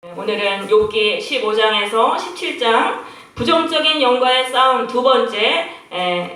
오늘은 욥기 15장에서 17장 부정적인 영과의 싸움 두 번째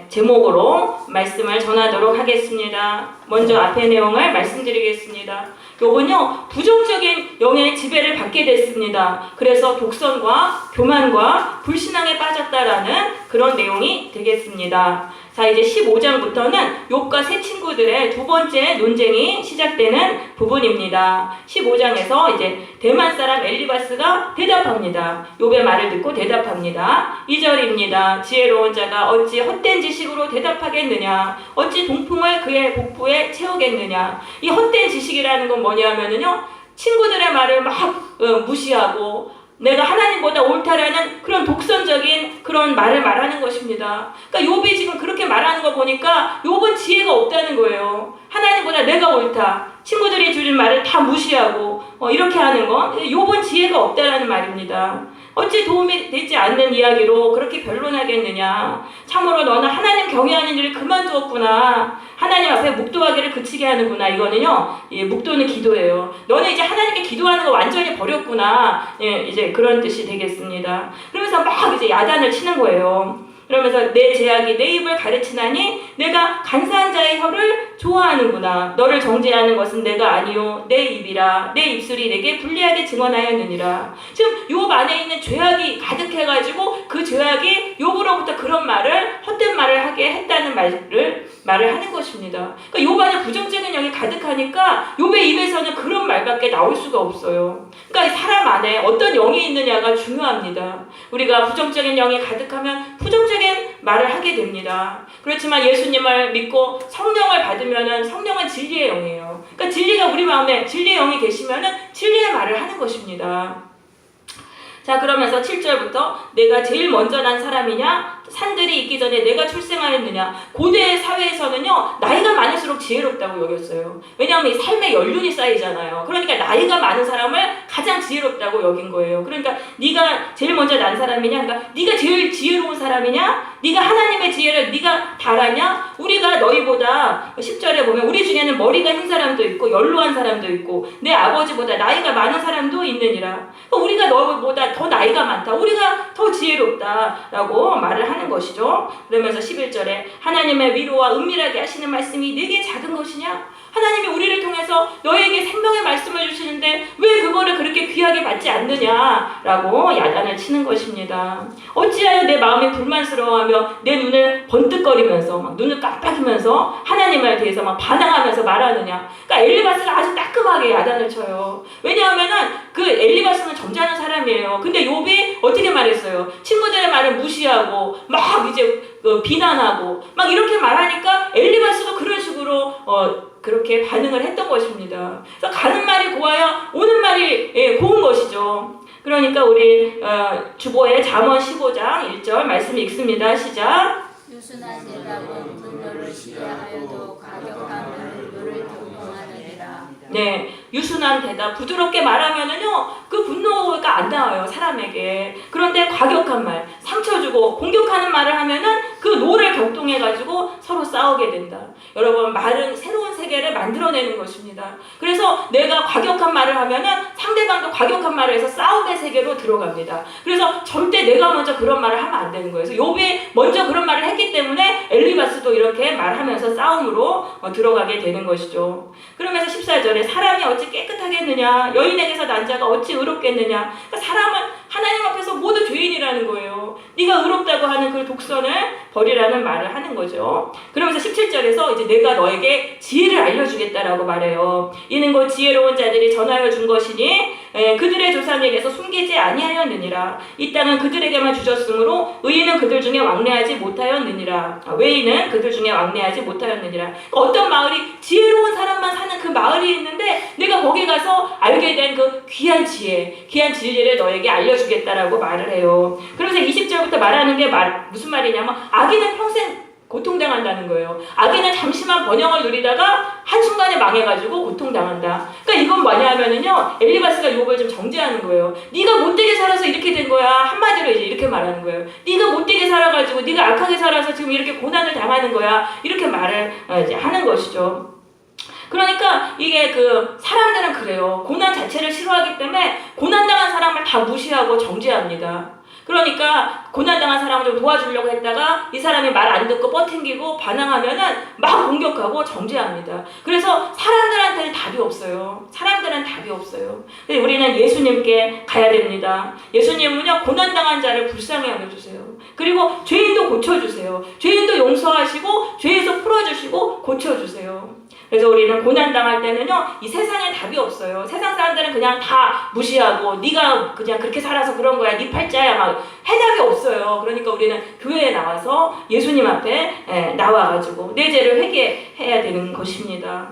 제목으로 말씀을 전하도록 하겠습니다. 먼저 앞의 내용을 말씀드리겠습니다. 욥은요, 부정적인 영의 지배를 받게 됐습니다. 그래서 독선과 교만과 불신앙에 빠졌다라는 그런 내용이 되겠습니다. 자, 이제 15장부터는 욥과 세 친구들의 두 번째 논쟁이 시작되는 부분입니다. 15장에서 이제 대만 사람 엘리바스가 대답합니다. 욥의 말을 듣고 대답합니다. 2절입니다. 지혜로운 자가 어찌 헛된 지식으로 대답하겠느냐? 어찌 동풍을 그의 복부에 채우겠느냐? 이 헛된 지식이라는 건 뭐냐면은요, 친구들의 말을 막 무시하고 내가 하나님보다 옳다라는 그런 독선적인 그런 말을 말하는 것입니다. 그러니까 욥이 지금 그렇게 말하는 거 보니까 욥은 지혜가 없다는 거예요. 하나님보다 내가 옳다. 친구들이 주는 말을 다 무시하고 이렇게 하는 건 욥은 지혜가 없다라는 말입니다. 어찌 도움이 되지 않는 이야기로 그렇게 변론하겠느냐. 참으로 너는 하나님 경외하는 일을 그만두었구나. 하나님 앞에 묵도하기를 그치게 하는구나. 이거는요, 묵도는 기도예요. 너는 이제 하나님께 기도하는 거 완전히 버렸구나. 이제 그런 뜻이 되겠습니다. 그러면서 막 이제 야단을 치는 거예요. 그러면서 내 제약이 내 입을 가르치나니 내가 간사한 자의 혀를 좋아하는구나. 너를 정죄하는 것은 내가 아니요 내 입이라. 내 입술이 내게 불리하게 증언하였느니라. 지금 욥 안에 있는 죄악이 가득해가지고 그 죄악이 욥으로부터 그런 말을, 헛된 말을 하게 했다는 말을 하는 것입니다. 그러니까 욥 안에 부정적인 영이 가득하니까 욥의 입에서는 그런 말밖에 나올 수가 없어요. 그러니까 사람 안에 어떤 영이 있느냐가 중요합니다. 우리가 부정적인 영이 가득하면 부정적인 말을 하게 됩니다. 그렇지만 예수님을 믿고 성령을 받으면은 성령은 진리의 영이에요. 그러니까 진리가 우리 마음에, 진리의 영이 계시면은 진리의 말을 하는 것입니다. 자, 그러면서 7절부터 내가 제일 먼저 난 사람이냐? 산들이 있기 전에 내가 출생하였느냐? 고대 사회에서는요, 나이가 많을수록 지혜롭다고 여겼어요. 왜냐하면 이 삶의 연륜이 쌓이잖아요. 그러니까 나이가 많은 사람을 가장 지혜롭다고 여긴 거예요. 그러니까 네가 제일 먼저 난 사람이냐? 그러니까 네가 제일 지혜로운 사람이냐? 네가 하나님의 지혜를 네가 달하냐? 우리가 너희보다 10절에 보면 우리 중에는 머리가 흰 사람도 있고 연로한 사람도 있고 내 아버지보다 나이가 많은 사람도 있느니라. 우리가 너희보다 더 나이가 많다. 우리가 더 지혜롭다라고 말을 하는 것이죠. 그러면서 11절에 하나님의 위로와 은밀하게 하시는 말씀이 내게 작은 것이냐? 하나님이 우리를 통해서 너에게 생명의 말씀을 주시는데 왜 그거를 그렇게 귀하게 받지 않느냐라고 야단을 치는 것입니다. 어찌하여 내 마음이 불만스러워하며 내 눈을 번뜩거리면서 막 눈을 깜빡이면서 하나님에 대해서 막 반항하면서 말하느냐. 그러니까 엘리바스가 아주 따끔하게 야단을 쳐요. 왜냐하면은 그 엘리바스는 점잖은 사람이에요. 근데 욥이 어떻게 말했어요? 친구들의 말을 무시하고 막 이제 비난하고 막 이렇게 말하니까 엘리바스도 그런 식으로 그렇게 반응을 했던 것입니다. 그래서 가는 말이 고와야 오는 말이 고운 것이죠. 그러니까 우리 주보의 잠언 15장 1절 말씀 읽습니다. 시작. 유순한 대답은 분노를 시대하여도 과격함을 누를 동동하느니라. 네, 유순한 대답, 부드럽게 말하면은요, 그 분노가 안 나와요, 사람에게. 그런데 과격한 말, 상처 주고 공격하는 말을 하면은 그 노를 격동해가지고 서로 싸우게 된다. 여러분, 말은 새로운 세계를 만들어내는 것입니다. 그래서 내가 과격한 말을 하면은 상대방도 과격한 말을 해서 싸움의 세계로 들어갑니다. 그래서 절대 내가 먼저 그런 말을 하면 안 되는 거예요. 그래서 욥이 먼저 그런 말을 했기 때문에 엘리바스도 이렇게 말하면서 싸움으로 들어가게 되는 것이죠. 그러면서 14절에 사람이 어찌 깨끗하겠느냐? 여인에게서 난 자가 어찌 의롭겠느냐? 그러니까 사람은 하나님 앞에서 모두 죄인이라는 거예요. 네가 의롭다고 하는 그 독선을 버리라는 말을 하는 거죠. 그러면서 17절에서 이제 내가 너에게 지혜를 알려주겠다라고 말해요. 이는 곧 지혜로운 자들이 전하여 준 것이니 그들의 조상에게서 숨기지 아니하였느니라. 이 땅은 그들에게만 주셨으므로 의인은 그들 중에 왕래하지 못하였느니라. 외인은 그들 중에 왕래하지 못하였느니라. 어떤 마을이 지혜로운 사람만 사는 그 마을이 있는데 내가 거기 가서 알게 된 그 귀한 지혜, 귀한 진리를 너에게 알려주겠다라고 말을 해요. 그러면서 20절부터 말하는 게 무슨 말이냐면 악인은 평생 고통당한다는 거예요. 악인은 잠시만 번영을 누리다가 한순간에 망해가지고 고통당한다. 그러니까 이건 뭐냐면은요, 엘리바스가 욥을 좀 정죄하는 거예요. 네가 못되게 살아서 이렇게 된 거야. 한마디로 이제 이렇게 말하는 거예요. 네가 못되게 살아가지고 네가 악하게 살아서 지금 이렇게 고난을 당하는 거야. 이렇게 말을 이제 하는 것이죠. 그러니까 이게 그 사람들은 그래요. 고난 자체를 싫어하기 때문에 고난당한 사람을 다 무시하고 정죄합니다. 그러니까 고난당한 사람을 좀 도와주려고 했다가 이 사람이 말 안 듣고 뻗팅기고 반항하면은 막 공격하고 정죄합니다. 그래서 사람들한테는 답이 없어요. 사람들은 답이 없어요. 근데 우리는 예수님께 가야 됩니다. 예수님은요, 고난당한 자를 불쌍히 여겨주세요. 그리고 죄인도 고쳐주세요. 죄인도 용서하시고 죄에서 풀어주시고 고쳐주세요. 그래서 우리는 고난당할 때는요, 이 세상에 답이 없어요. 세상 사람들은 그냥 다 무시하고 네가 그냥 그렇게 살아서 그런 거야, 네 팔자야, 막 해답이 없어요. 그러니까 우리는 교회에 나와서 예수님 앞에 나와가지고 내 죄를 회개해야 되는 것입니다.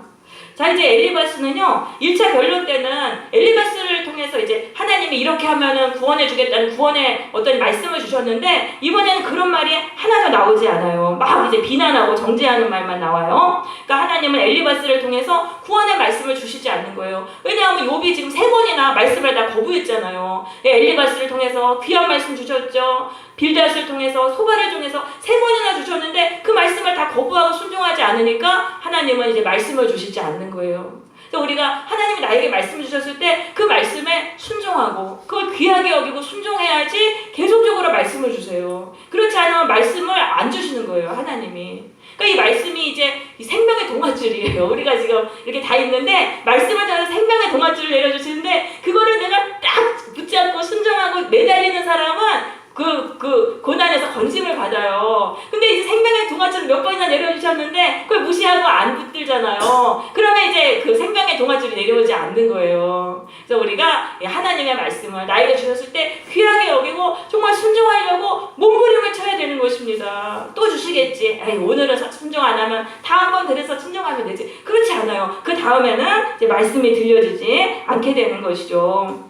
자, 이제 엘리바스는요, 1차 변론 때는 엘리바스를 통해서 이제 하나님이 이렇게 하면은 구원해 주겠다는 구원의 어떤 말씀을 주셨는데, 이번에는 그런 말이 하나도 나오지 않아요. 막 이제 비난하고 정죄하는 말만 나와요. 그러니까 하나님은 엘리바스를 통해서 구원의 말씀을 주시지 않는 거예요. 왜냐하면 욥이 지금 3번이나 말씀을 다 거부했잖아요. 엘리바스를 통해서 귀한 말씀 주셨죠. 빌닷을 통해서, 소바를 통해서 3번이나 주셨는데 그 말씀을 다 거부하고 순종하지 않으니까 하나님은 이제 말씀을 주시지 않는 거예요. 그래서 우리가 하나님이 나에게 말씀을 주셨을 때 그 말씀에 순종하고 그걸 귀하게 여기고 순종해야지 계속적으로 말씀을 주세요. 그렇지 않으면 말씀을 안 주시는 거예요, 하나님이. 그러니까 이 말씀이 이제 생명의 동아줄이에요. 우리가 지금 이렇게 다 있는데 말씀을 통해서 생명의 동아줄을 내려주시는데, 그거를 내가 딱 붙잡고 순종하고 매달리는 사람은 그 고난에서 건짐을 받아요. 근데 이제 생명의 동아줄을 몇 번이나 내려주셨는데 그걸 무시하고 안 붙들잖아요. 그러면 이제 그 생명의 동아줄이 내려오지 않는 거예요. 그래서 우리가 하나님의 말씀을 나에게 주셨을 때 귀하게 여기고 정말 순종하려고 몸부림을 쳐야 되는 것입니다. 또 주시겠지. 에이, 오늘은 순종 안 하면 다음번 들여서 순종하면 되지. 그렇지 않아요. 그 다음에는 이제 말씀이 들려지지 않게 되는 것이죠.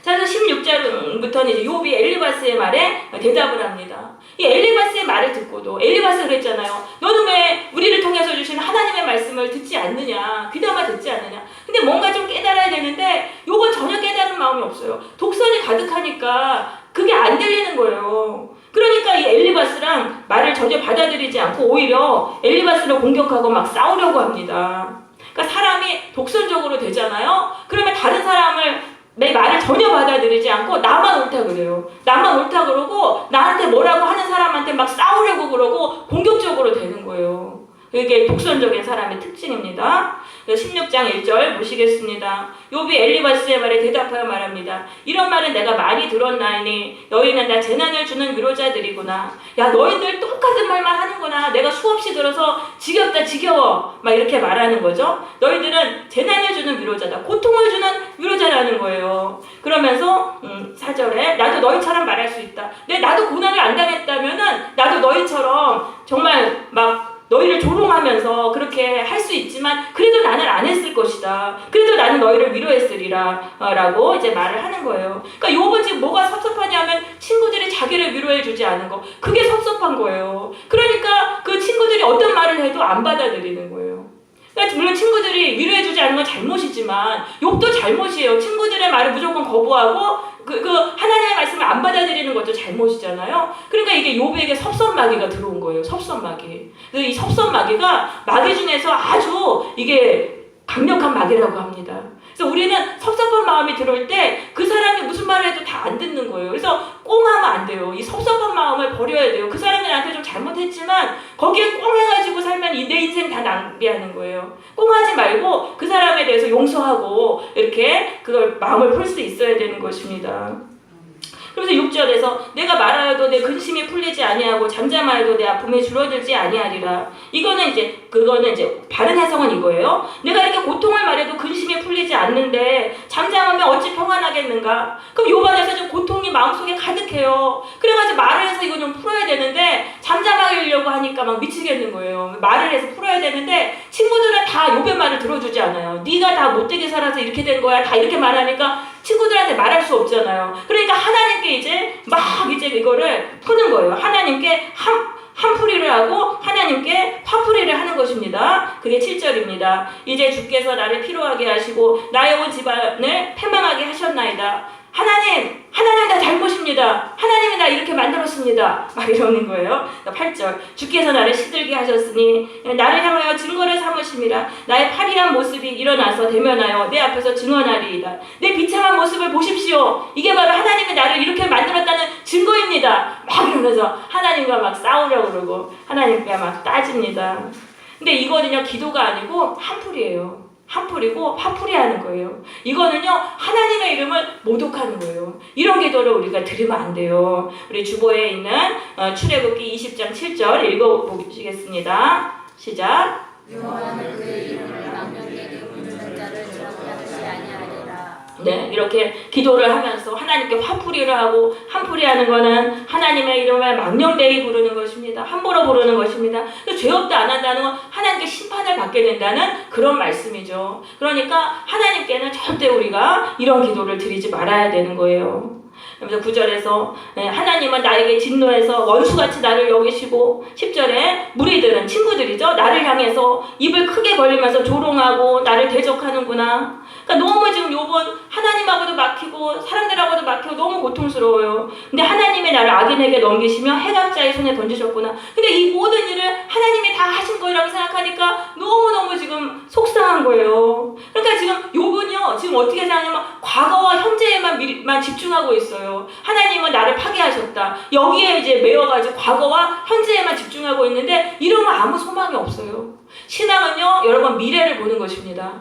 자, 그래서 16절부터는 이제 욥이 엘리바스의 말에 대답을 합니다. 이 엘리바스의 말을 듣고도, 엘리바스가 그랬잖아요. 너는 왜 우리를 통해서 주시는 하나님의 말씀을 듣지 않느냐, 귀담아 듣지 않느냐. 근데 뭔가 좀 깨달아야 되는데 욥은 전혀 깨달은 마음이 없어요. 독선이 가득하니까 그게 안 들리는 거예요. 그러니까 이 엘리바스랑 말을 전혀 받아들이지 않고 오히려 엘리바스를 공격하고 막 싸우려고 합니다. 그러니까 사람이 독선적으로 되잖아요. 그러면 다른 사람을 내 말을 전혀 받아들이지 않고 나만 옳다 그래요. 나만 옳다 그러고 나한테 뭐라고 하는 사람한테 막 싸우려고 그러고 공격적으로 되는 거예요. 이게 독선적인 사람의 특징입니다. 16장 1절 보시겠습니다. 욥이 엘리바스의 말에 대답하여 말합니다. 이런 말은 내가 많이 들었나이니 너희는 나 재난을 주는 위로자들이구나. 야, 너희들 똑같은 말만 하는구나. 내가 수없이 들어서 지겹다 지겨워 막 이렇게 말하는 거죠. 너희들은 재난을 주는 위로자다. 고통을 주는 위로자라는 거예요. 그러면서 4절에 나도 너희처럼 말할 수 있다. 나도 고난을 안 당했다면은 나도 너희처럼 정말 막 너희를 조롱하면서 그렇게 할 수 있지만 그래도 나는 안 했을 것이다. 그래도 나는 너희를 위로했으리라 라고 이제 말을 하는 거예요. 그러니까 욥은 지금 뭐가 섭섭하냐면 친구들이 자기를 위로해주지 않은 거, 그게 섭섭한 거예요. 그러니까 그 친구들이 어떤 말을 해도 안 받아들이는 거예요. 그러니까 물론 친구들이 위로해주지 않는 건 잘못이지만 욥도 잘못이에요. 친구들의 말을 무조건 거부하고 그 하나님의 말씀을 안 받아들이는 것도 잘못이잖아요. 그러니까 이게 욥에게 섭섭마귀가 들어온 거예요. 섭섭마귀. 그래서 이 섭섭마귀가 마귀 중에서 아주 이게 강력한 마귀라고 합니다. 그래서 우리는 섭섭한 마음이 들어올 때 그 사람이 무슨 말을 해도 다 안 듣는 거예요. 그래서 꽁하면 안 돼요. 이 섭섭한 마음을 버려야 돼요. 그 사람이 나한테 좀 잘못했지만 거기에 꽁해가지고 살면 내 인생 다 낭비하는 거예요. 꽁하지 말고 그 사람에 대해서 용서하고 이렇게 그걸 마음을 풀 수 있어야 되는 것입니다. 그래서 6절에서 내가 말하여도 내 근심이 풀리지 아니하고 잠잠하여도 내 아픔이 줄어들지 아니하리라. 그거는 이제 바른 해석은 이거예요. 내가 이렇게 고통을 말해도 근심이 풀리지 않는데 잠잠하면 어찌 평안하겠는가? 그럼 요 안에서 좀 고통이 마음속에 가득해요. 그래가지고 말을 해서 이거 좀 풀어야 되는데 잠잠하려고 하니까 막 미치겠는 거예요. 말을 해서 풀어야 되는데 친구들은 다 욥의 말을 들어주지 않아요. 네가 다 못되게 살아서 이렇게 된 거야. 다 이렇게 말하니까 친구들한테 말할 수 없잖아요. 그러니까 하나님께 이제 이거를 푸는 거예요. 하나님께 한풀이를 하고 하나님께 화풀이를 하는 것입니다. 그게 7절입니다. 이제 주께서 나를 피로하게 하시고 나의 온 집안을 패망하게 하셨나이다. 하나님 하나님 나 잘못입니다. 하나님이 나 이렇게 만들었습니다. 막 이러는 거예요. 8절 주께서 나를 시들게 하셨으니 나를 향하여 증거를 삼으심이라. 나의 파리한 모습이 일어나서 대면하여 내 앞에서 증언하리이다. 내 비참한 모습을 보십시오. 이게 바로 하나님이 나를 이렇게 만들었다는 증거입니다. 막 이러면서 하나님과 막 싸우려고 그러고 하나님과 막 따집니다. 근데 이거는요 기도가 아니고 한풀이에요. 한풀이고 화풀이하는 거예요. 이거는요 하나님의 이름을 모독하는 거예요. 이런 기도를 우리가 들으면 안 돼요. 우리 주보에 있는 출애굽기 20장 7절 읽어보시겠습니다. 시작. 여호와는 그의 이름을 망령되게 부르는 자를 저주하지 아니하리라. 네, 이렇게 기도를 하면서 하나님께 화풀이를 하고 한풀이하는 거는 하나님의 이름을 망령되이 부르는 것입니다. 함부로 부르는 것입니다. 죄 없다 안 한다는 건 하나님께 심판을 받게 된다는 그런 말씀이죠. 그러니까 하나님께는 절대 우리가 이런 기도를 드리지 말아야 되는 거예요. 그래서 9절에서 하나님은 나에게 진노해서 원수같이 나를 여기시고 10절에 무리들은 친구들이죠. 나를 향해서 입을 크게 벌리면서 조롱하고 나를 대적하는구나. 그러니까 너무 지금 욥은 하나님하고도 막히고 사람들하고도 막히고 너무 고통스러워요. 근데 하나님이 나를 악인에게 넘기시며 해각자의 손에 던지셨구나. 근데 이 모든 일을 하나님이 다 하신 거라고 생각하니까 너무너무 지금 속상한 거예요. 그러니까 지금 욥은요 지금 어떻게 생각하냐면 과거와 현재에만 집중하고 있어요. 하나님은 나를 파괴하셨다. 여기에 이제 매여가지고 과거와 현재에만 집중하고 있는데 이러면 아무 소망이 없어요. 신앙은요 여러분 미래를 보는 것입니다.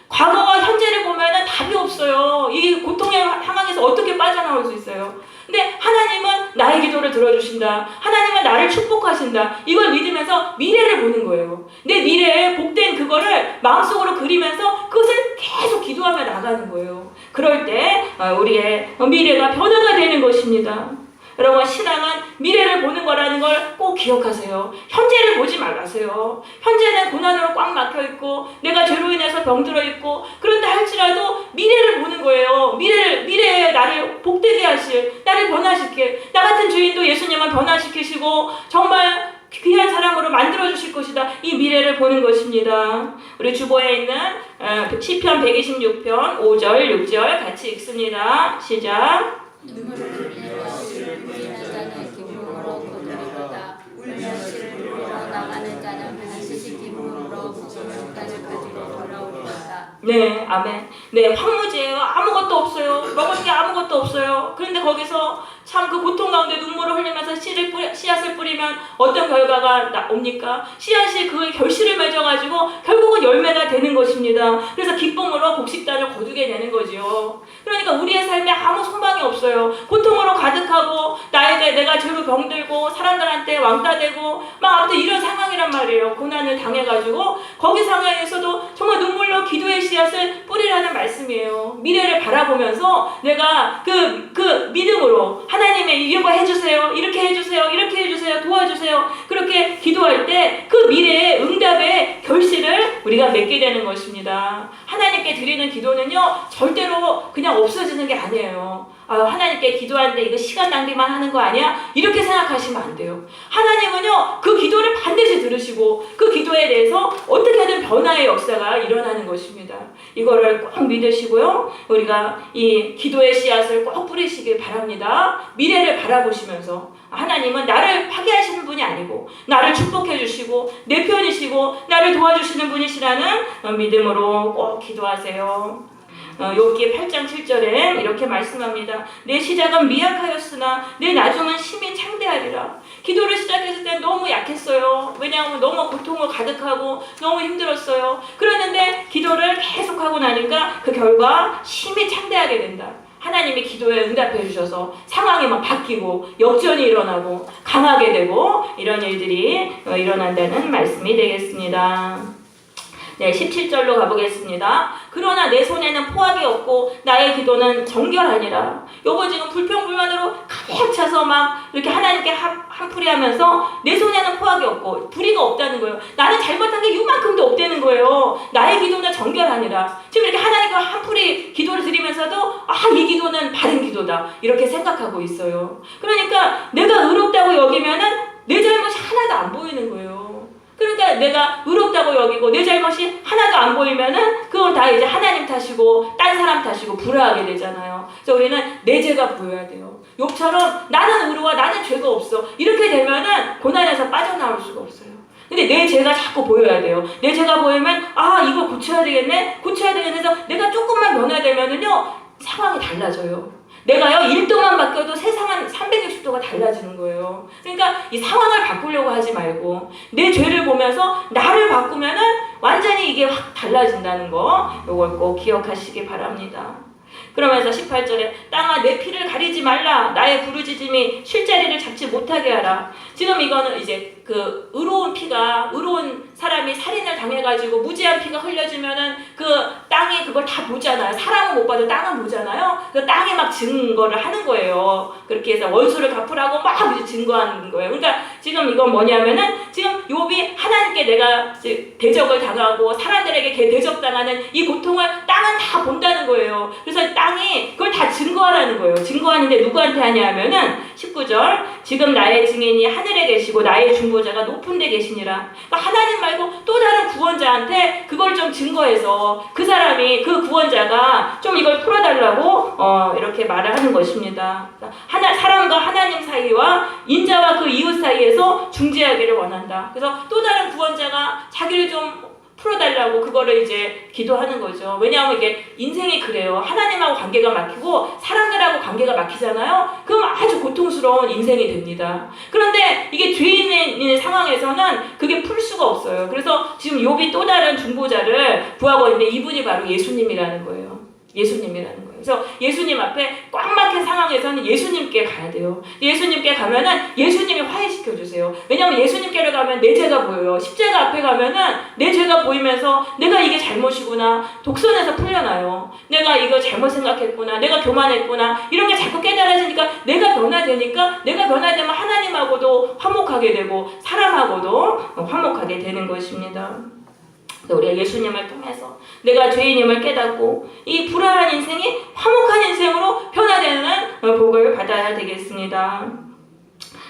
과거와 현재를 보면은 답이 없어요. 이 고통의 상황에서 어떻게 빠져나올 수 있어요? 근데 하나님은 나의 기도를 들어주신다. 하나님은 나를 축복하신다. 이걸 믿으면서 미래를 보는 거예요. 내 미래에 복된 그거를 마음속으로 그리면서 그것을 계속 기도하며 나가는 거예요. 그럴 때 우리의 미래가 변화가 되는 것입니다. 여러분 신앙은 미래를 보는 거라는 걸 꼭 기억하세요. 현재를 보지 말라세요. 현재는 고난으로 꽉 막혀있고 내가 죄로 인해서 병들어 있고 그런다 할지라도 미래를 보는 거예요. 미래에 나를 복되게 하실, 나를 변화시킬, 나 같은 죄인도 예수님은 변화시키시고 정말 귀한 사람으로 만들어주실 것이다. 이 미래를 보는 것입니다. 우리 주보에 있는 시편 126편 5절 6절 같이 읽습니다. 시작. 눈물을 흘리며 씨를 뿌리는 자는 기쁨으로 거두리로다. 울며 씨를 뿌리러 나가는 자는 반드시 기쁨으로 부정까지 가지고 돌아오리로다. 네, 아멘. 네, 황무지예요. 아무것도 없어요. 먹을 게 아무것도 없어요. 그런데 거기서 참 그 고통 가운데 눈물을 흘리면서 씨앗을 뿌리면 어떤 결과가 옵니까? 씨앗이 그 결실을 맺어가지고 결국은 열매가 되는 것입니다. 그래서 기쁨으로 곡식단을 거두게 되는 거죠. 그러니까 우리의 삶에 아무 소망이 없어요. 고통으로 가득하고 내가 죄로 병들고 사람들한테 왕따되고 막 아무튼 이런 상황이란 말이에요. 고난을 당해가지고 거기 상황에서도 정말 눈물로 기도의 씨앗을 뿌리라는 말씀이에요. 미래를 바라보면서 내가 그 믿음으로 하나님의 이거 해주세요, 이렇게 해주세요, 이렇게 해주세요, 도와주세요. 그렇게 기도할 때 그 미래의 응답의 결실을 우리가 맺게 되는 것입니다. 하나님께 드리는 기도는요 절대로 그냥 없어지는 게 아니에요. 하나님께 기도하는데 이거 시간 낭비만 하는 거 아니야? 이렇게 생각하시면 안 돼요. 하나님은요 그 기도를 반드시 들으시고 그 기도에 대해서 어떻게든 변화의 역사가 일어나는 것입니다. 이거를 꼭 믿으시고요. 우리가 이 기도의 씨앗을 꼭 뿌리시길 바랍니다. 미래를 바라보시면서 하나님은 나를 파괴하시는 분이 아니고 나를 축복해 주시고 내 편이시고 나를 도와주시는 분이시라는 믿음으로 꼭 기도하세요. 욥기 8장 7절에 이렇게 말씀합니다. 내 시작은 미약하였으나 내 나중은 심히 창대하리라. 기도를 시작했을 때 너무 약했어요. 왜냐하면 너무 고통을 가득하고 너무 힘들었어요. 그랬는데 기도를 계속하고 나니까 그 결과 심히 창대하게 된다. 하나님이 기도에 응답해 주셔서 상황이 막 바뀌고 역전이 일어나고 강하게 되고 이런 일들이 일어난다는 말씀이 되겠습니다. 네, 17절로 가보겠습니다. 그러나 내 손에는 포악이 없고 나의 기도는 정결하니라. 요거 지금 불평불만으로 가득 차서 막 이렇게 하나님께 한풀이 하면서 내 손에는 포악이 없고 불의가 없다는 거예요. 나는 잘못한 게 이만큼도 없다는 거예요. 나의 기도는 정결하니라. 지금 이렇게 하나님과 한풀이 기도를 드리면서도 이 기도는 바른 기도다 이렇게 생각하고 있어요. 그러니까 내가 의롭다고 여기면은 내 잘못이 하나도 안 보이는 거예요. 그러니까 내가 의롭다고 여기고 내 잘못이 하나도 안 보이면은 그건 다 이제 하나님 탓이고 딴 사람 탓이고 불화하게 되잖아요. 그래서 우리는 내 죄가 보여야 돼요. 욥처럼 나는 의로워, 나는 죄가 없어. 이렇게 되면은 고난에서 빠져나올 수가 없어요. 근데 내 죄가 자꾸 보여야 돼요. 내 죄가 보이면 이거 고쳐야 되겠네? 고쳐야 되겠네 해서 내가 조금만 변화되면은요 상황이 달라져요. 내가요 1도만 바뀌어도 세상은 360도가 달라지는 거예요. 그러니까 이 상황을 바꾸려고 하지 말고 내 죄를 보면서 나를 바꾸면은 완전히 이게 확 달라진다는 거, 요걸 꼭 기억하시기 바랍니다. 그러면서 18절에 땅아 내 피를 가리지 말라, 나의 부르짖음이 쉴자리를 잡지 못하게 하라. 지금 이거는 이제 그 의로운 피가, 의로운 사람이 살인을 당해가지고 무지한 피가 흘려지면은 그 땅이 그걸 다 보잖아요. 사람은 못 봐도 땅은 보잖아요. 그 땅이 막 증거를 하는 거예요. 그렇게 해서 원수를 갚으라고 막 이제 증거하는 거예요. 그러니까 지금 이건 뭐냐면은 지금 욥이 하나님께 내가 대적을 당하고 사람들에게 대적당하는 이 고통을 땅은 다 본다는 거예요. 그래서 땅이 그걸 다 증거하라는 거예요. 증거하는데 누구한테 하냐 하면은 19절 지금 나의 증인이 하늘에 계시고 나의 중보자가 높은 데 계시니라. 그러니까 하나님 말고 또 다른 구원자한테 그걸 좀 증거해서 그 사람이, 그 구원자가 좀 이걸 풀어달라고 이렇게 말을 하는 것입니다. 사람과 하나님 사이와 인자와 그 이웃 사이에서 중재하기를 원한다. 그래서 또 다른 구원자가 자기를 좀 풀어달라고 그거를 이제 기도하는 거죠. 왜냐하면 이게 인생이 그래요. 하나님하고 관계가 막히고 사람들하고 관계가 막히잖아요. 그럼 아주 고통스러운 인생이 됩니다. 그런데 이게 죄인의 상황에서는 그게 풀 수가 없어요. 그래서 지금 욥이 또 다른 중보자를 구하고 있는데 이분이 바로 예수님이라는 거예요. 예수님이라는 거예요. 그래서 예수님 앞에 꽉 막힌 상황에서는 예수님께 가야 돼요. 예수님께 가면은 예수님이 화해시켜 주세요. 왜냐하면 예수님께로 가면 내 죄가 보여요. 십자가 앞에 가면은 내 죄가 보이면서 내가 이게 잘못이구나. 독선에서 풀려나요. 내가 이거 잘못 생각했구나. 내가 교만했구나. 이런 게 자꾸 깨달아지니까 내가 변화되니까 내가 변화되면 하나님하고도 화목하게 되고 사람하고도 화목하게 되는 것입니다. 우리가 예수님을 통해서 내가 죄인임을 깨닫고 이 불안한 인생이 화목한 인생으로 변화되는 복을 받아야 되겠습니다.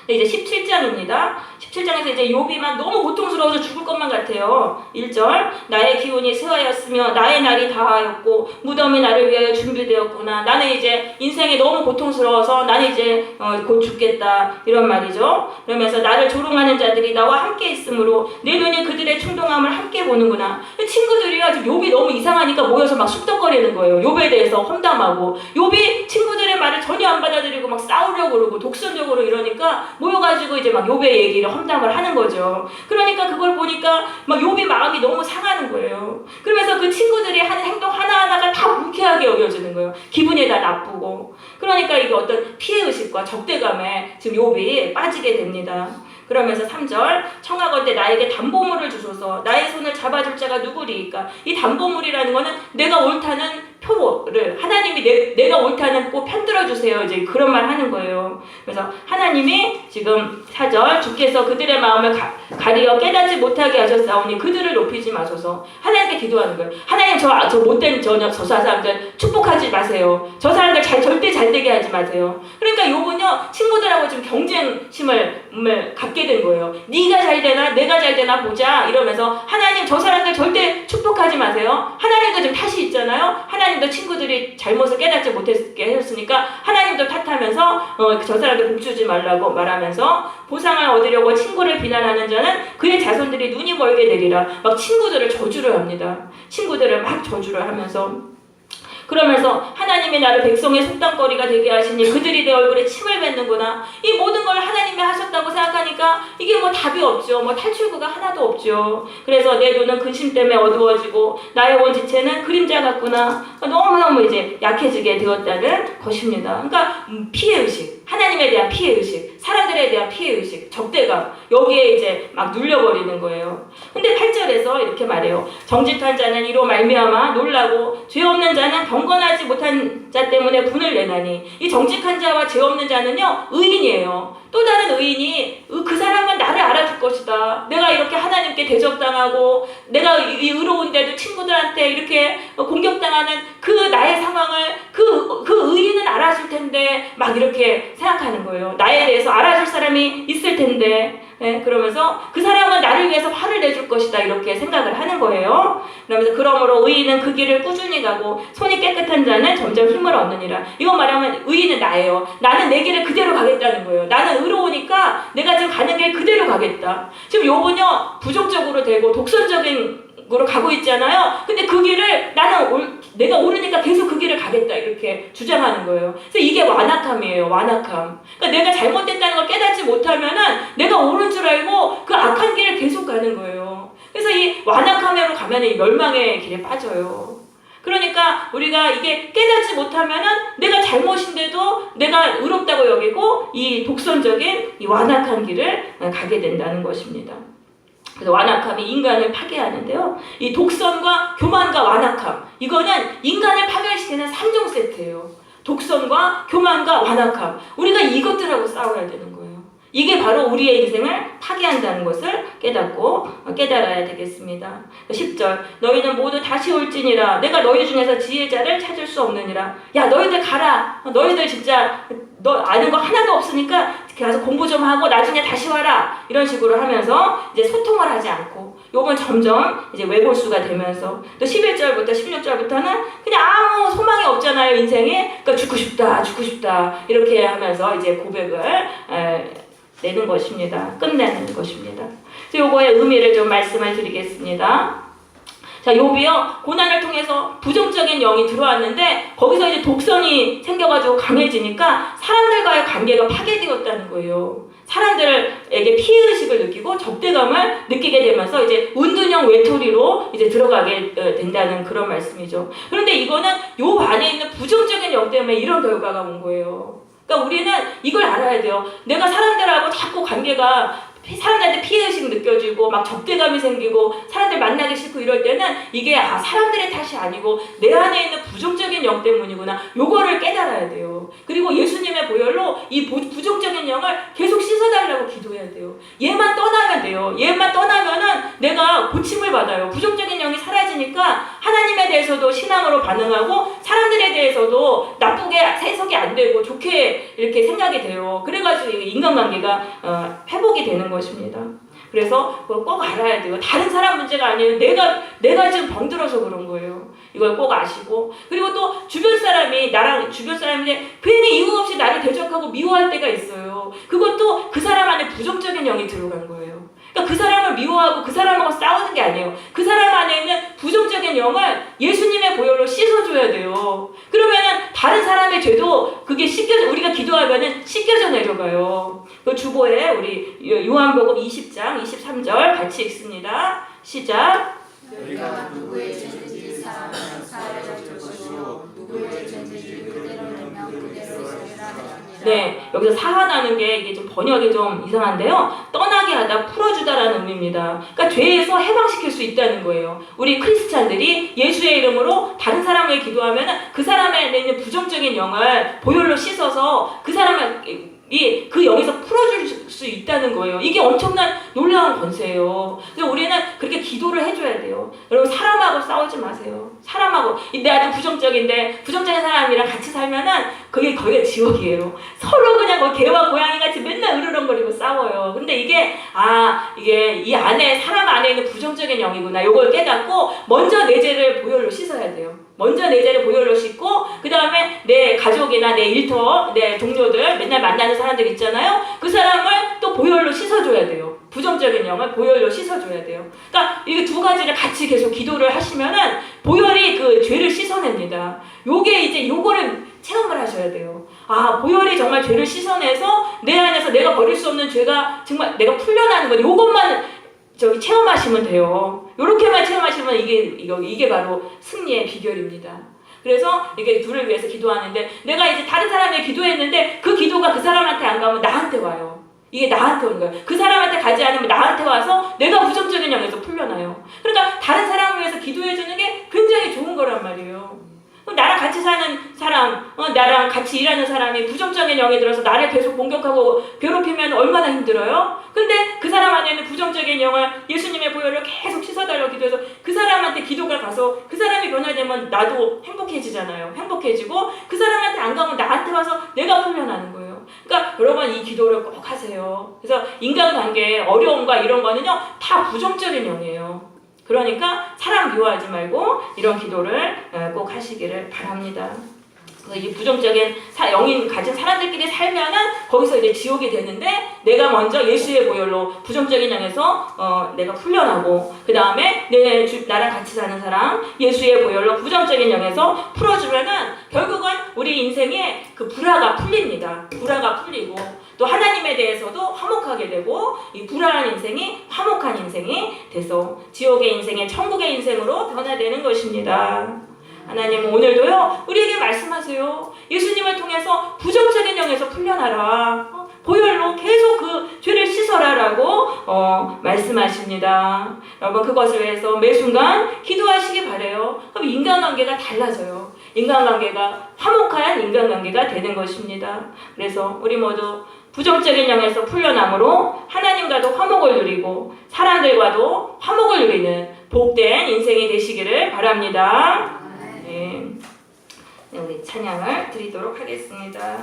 이제 17장입니다. 17장에서 이제 욥이 막 너무 고통스러워서 죽을 것만 같아요. 1절 나의 기운이 쇠하였으며 나의 날이 다하였고 무덤이 나를 위하여 준비되었구나. 나는 이제 인생이 너무 고통스러워서 나는 이제 곧 죽겠다. 이런 말이죠. 그러면서 나를 조롱하는 자들이 나와 함께 있으므로 내 눈이 그들의 충동함을 함께 보는구나. 친구들이요 지금 욥이 너무 이상하니까 모여서 막 쑥덕거리는 거예요. 욥에 대해서 험담하고 욥이 친구들의 말을 전혀 안 받아들이고 막 싸우려고 그러고 독선적으로 이러니까 모여가지고 이제 막 욥의 얘기를 험담을 하는 거죠. 그러니까 그걸 보니까 막 욥이 마음이 너무 상하는 거예요. 그러면서 그 친구들이 하는 행동 하나하나가 다 불쾌하게 여겨지는 거예요. 기분이 다 나쁘고. 그러니까 이게 어떤 피해의식과 적대감에 지금 욥이 빠지게 됩니다. 그러면서 3절 청하건대 나에게 담보물을 주소서 나의 손을 잡아줄 자가 누구리이까. 이 담보물이라는 거는 내가 옳다는 표를 하나님이 내가 옳다는 꼭 편들어 주세요. 이제 그런 말 하는 거예요. 그래서 하나님이 지금 4절 주께서 그들의 마음을 가리어 깨닫지 못하게 하셨사오니 그들을 높이지 마소서. 하나님께 기도하는 거예요. 하나님 저 못된 저 사람들 축복하지 마세요. 저 사람들 절대 잘 되게 하지 마세요. 그러니까 욥은요 친구들하고 지금 경쟁심을 갖게 된 거예요. 네가 잘 되나 내가 잘 되나 보자 이러면서 하나님 저 사람들 절대 축복하지 마세요. 하나님도 좀 탓이 있잖아요. 하나님도 친구들이 잘못을 깨닫지 못했게 하셨으니까 하나님도 탓하면서 저 사람들 복주지 말라고 말하면서 보상을 얻으려고 친구를 비난하는 자는 그의 자손들이 눈이 멀게 되리라. 막 친구들을 저주를 합니다. 친구들을 막 저주를 하면서 그러면서 하나님이 나를 백성의 속담거리가 되게 하시니 그들이 내 얼굴에 침을 뱉는구나. 이 모든 걸 하나님이 하셨다고 생각하니까 이게 뭐 답이 없죠. 뭐 탈출구가 하나도 없죠. 그래서 내 눈은 근심 때문에 어두워지고 나의 온 지체는 그림자 같구나. 너무너무 이제 약해지게 되었다는 것입니다. 그러니까 피해의식, 하나님에 대한 피해의식, 사람들에 대한 피해의식, 적대감 여기에 이제 막 눌려버리는 거예요. 근데 8절에서 이렇게 말해요. 정직한 자는 이로 말미암아 놀라고 죄 없는 자는 경건하지 못한 자 때문에 분을 내나니. 이 정직한 자와 죄 없는 자는요 의인이에요. 또 다른 의인이 그 사람은 나를 알아줄 것이다. 내가 이렇게 하나님께 대적당하고 내가 이 의로운데도 친구들한테 이렇게 공격당하는 그 나의 상황을 그 의인은 알아줄 텐데 텐데 막 이렇게 생각하는 거예요. 나에 대해서 알아줄 사람이 있을 텐데 그러면서 그 사람은 나를 위해서 화를 내줄 것이다 이렇게 생각을 하는 거예요. 그러면서 그러므로 의인은 그 길을 꾸준히 가고 손이 깨끗한 자는 점점 힘을 얻느니라. 이건 말하면 의인은 나예요. 나는 내 길을 그대로 가겠다는 거예요. 나는 의로우니까 내가 지금 가는 길 그대로 가겠다. 지금 요번요 부정적으로 되고 독선적인 으로 가고 있잖아요. 근데 그 길을 내가 오르니까 계속 그 길을 가겠다 이렇게 주장하는 거예요. 그래서 이게 완악함이에요. 완악함. 그러니까 내가 잘못됐다는 걸 깨닫지 못하면은 내가 옳은 줄 알고 그 악한 길을 계속 가는 거예요. 그래서 이 완악함으로 가면은 이 멸망의 길에 빠져요. 그러니까 우리가 이게 깨닫지 못하면은 내가 잘못인데도 내가 의롭다고 여기고 이 독선적인 이 완악한 길을 가게 된다는 것입니다. 그래서 완악함이 인간을 파괴하는데요. 이 독선과 교만과 완악함, 이거는 인간을 파괴시키는 3종 세트예요. 독선과 교만과 완악함. 우리가 이것들하고 싸워야 되는 거예요. 이게 바로 우리의 인생을 파괴한다는 것을 깨달아야 되겠습니다. 10절 너희는 모두 다시 올지니라 내가 너희 중에서 지혜자를 찾을 수 없느니라. 야 너희들 가라. 너희들 진짜 너 아는 거 하나도 없으니까 가서 공부 좀 하고 나중에 다시 와라. 이런 식으로 하면서 이제 소통을 하지 않고 요건 점점 이제 외골수가 되면서 또 11절부터 16절부터는 그냥 아무 소망이 없잖아요 인생에. 그러니까 죽고 싶다 이렇게 하면서 이제 고백을 내는 것입니다. 끝내는 것입니다. 그래서 요거의 의미를 좀 말씀을 드리겠습니다. 자, 욥이요 고난을 통해서 부정적인 영이 들어왔는데 거기서 이제 독선이 생겨가지고 강해지니까 사람들과의 관계가 파괴되었다는 거예요. 사람들에게 피해의식을 느끼고 적대감을 느끼게 되면서 이제 은둔형 외톨이로 이제 들어가게 된다는 그런 말씀이죠. 그런데 이거는 욥 안에 있는 부정적인 영 때문에 이런 결과가 온 거예요. 그러니까 우리는 이걸 알아야 돼요. 내가 사람들하고 자꾸 관계가 사람들한테 피해의식 느껴지고 막 적대감이 생기고 사람들 만나기 싫고 이럴 때는 이게 사람들의 탓이 아니고 내 안에 있는 부정적인 영 때문이구나. 요거를 깨달아야 돼요. 그리고 예수님의 보혈로 이 부정적인 영을 계속 씻어달라고 기도해야 돼요. 얘만 떠나면 돼요. 얘만 떠나면은 내가 고침을 받아요. 부정적인 영이 사라지니까 하나님에 대해서도 신앙으로 반응하고 사람들에 대해서도 나쁘게 해석이 안 되고 좋게 이렇게 생각이 돼요. 그래가지고 인간관계가 회복이 되는 것입니다. 그래서 그걸 꼭 알아야 돼요. 다른 사람 문제가 아니에요. 내가 지금 병들어서 그런 거예요. 이걸 꼭 아시고. 그리고 또 주변 사람이 괜히 이유 없이 나를 대적하고 미워할 때가 있어요. 그것도 그 사람 안에 부정적인 영이 들어간 거예요. 그러니까 그 사람을 미워하고 그 사람하고 싸우는 게 아니에요. 그 사람 안에 있는 부정적인 영을 예수님의 보혈로 씻어줘야 돼요. 그러면은 다른 사람의 죄도 그게 우리가 기도하면은 씻겨져 내려가요. 그 주보에 우리 요한복음 20장 23절 같이 읽습니다. 시작. 너희가 누구의 죄든지 사하여 줄 것이요 누구의 죄든지 그대로 내면 그대로 있으리라 하였느니라. 네, 여기서 사하다는 게 이게 좀 번역이 좀 이상한데요. 떠나게 하다, 풀어주다라는 의미입니다. 그러니까 죄에서 해방시킬 수 있다는 거예요. 우리 크리스찬들이 예수의 이름으로 다른 사람을 기도하면 그 사람에 있는 부정적인 영을 보혈로 씻어서 그 사람을 그 영에서 풀어줄 수 있다는 거예요. 이게 엄청난 놀라운 권세예요. 그래서 우리는 그렇게 기도를 해줘야 돼요. 여러분 사람하고 싸우지 마세요. 사람하고 내가 좀 부정적인 사람이랑 같이 살면은 거기가 지옥이에요. 서로 그냥 개와 고양이 같이 맨날 으르렁거리고 싸워요. 근데 이게 이 안에 사람 안에 있는 부정적인 영이구나. 요걸 깨닫고 먼저 내 죄를 보혈로 씻어야 돼요. 먼저 내 죄를 보혈로 씻고 그 다음에 내 가족이나 내 일터, 내 동료들 맨날 만나는 사람들 있잖아요. 그 사람을 또 보혈로 씻어줘야 돼요. 부정적인 영을 보혈로 씻어줘야 돼요. 그러니까 이게 두 가지를 같이 계속 기도를 하시면은 보혈이 그 죄를 씻어냅니다. 요거를 체험을 하셔야 돼요. 보혈이 정말 죄를 씻어내서 내 안에서 내가 버릴 수 없는 죄가 정말 내가 풀려나는 거. 요것만 체험하시면 돼요. 요렇게만 체험하시면 이게 바로 승리의 비결입니다. 그래서 이게 둘을 위해서 기도하는데 내가 이제 다른 사람에게 기도했는데 그 기도가 그 사람한테 안 가면 나한테 와요. 이게 나한테 오는 거예요. 그 사람한테 가지 않으면 나한테 와서 내가 부정적인 영에서 풀려나요. 그러니까 다른 사람을 위해서 기도해 주는 게 굉장히 좋은 거란 말이에요. 나랑 같이 사는 사람, 나랑 같이 일하는 사람이 부정적인 영이 들어서 나를 계속 공격하고 괴롭히면 얼마나 힘들어요? 근데 그 사람 안에는 부정적인 영을 예수님의 보혈로 계속 씻어달라고 기도해서 그 사람한테 기도가 가서 그 사람이 변화되면 나도 행복해지잖아요. 행복해지고 그 사람한테 안 가면 나한테 와서 내가 훈련하는 거예요. 그러니까 여러분 이 기도를 꼭 하세요. 그래서 인간관계의 어려움과 이런 거는요 다 부정적인 영이에요. 그러니까 사람 미워하지 말고 이런 기도를 꼭 하시기를 바랍니다. 이 부정적인 영인 가진 사람들끼리 살면은 거기서 이제 지옥이 되는데 내가 먼저 예수의 보혈로 부정적인 영에서 내가 풀려나고 그 다음에 나랑 같이 사는 사람 예수의 보혈로 부정적인 영에서 풀어주면은 결국은 우리 인생에 그 불화가 풀립니다. 불화가 풀리고 또 하나님에 대해서도 화목하게 되고 이 불안한 인생이 화목한 인생이 돼서 지옥의 인생이 천국의 인생으로 변화되는 것입니다. 하나님은 오늘도요 우리에게 말씀하세요. 예수님을 통해서 부정적인 영에서 풀려나라. 보혈로 계속 그 죄를 씻어라라고 말씀하십니다. 여러분 그것을 위해서 매 순간 기도하시기 바래요. 그럼 인간관계가 달라져요. 인간관계가 화목한 인간관계가 되는 것입니다. 그래서 우리 모두 부정적인 영에서 풀려남으로 하나님과도 화목을 누리고 사람들과도 화목을 누리는 복된 인생이 되시기를 바랍니다. 네, 우리 찬양을 드리도록 하겠습니다.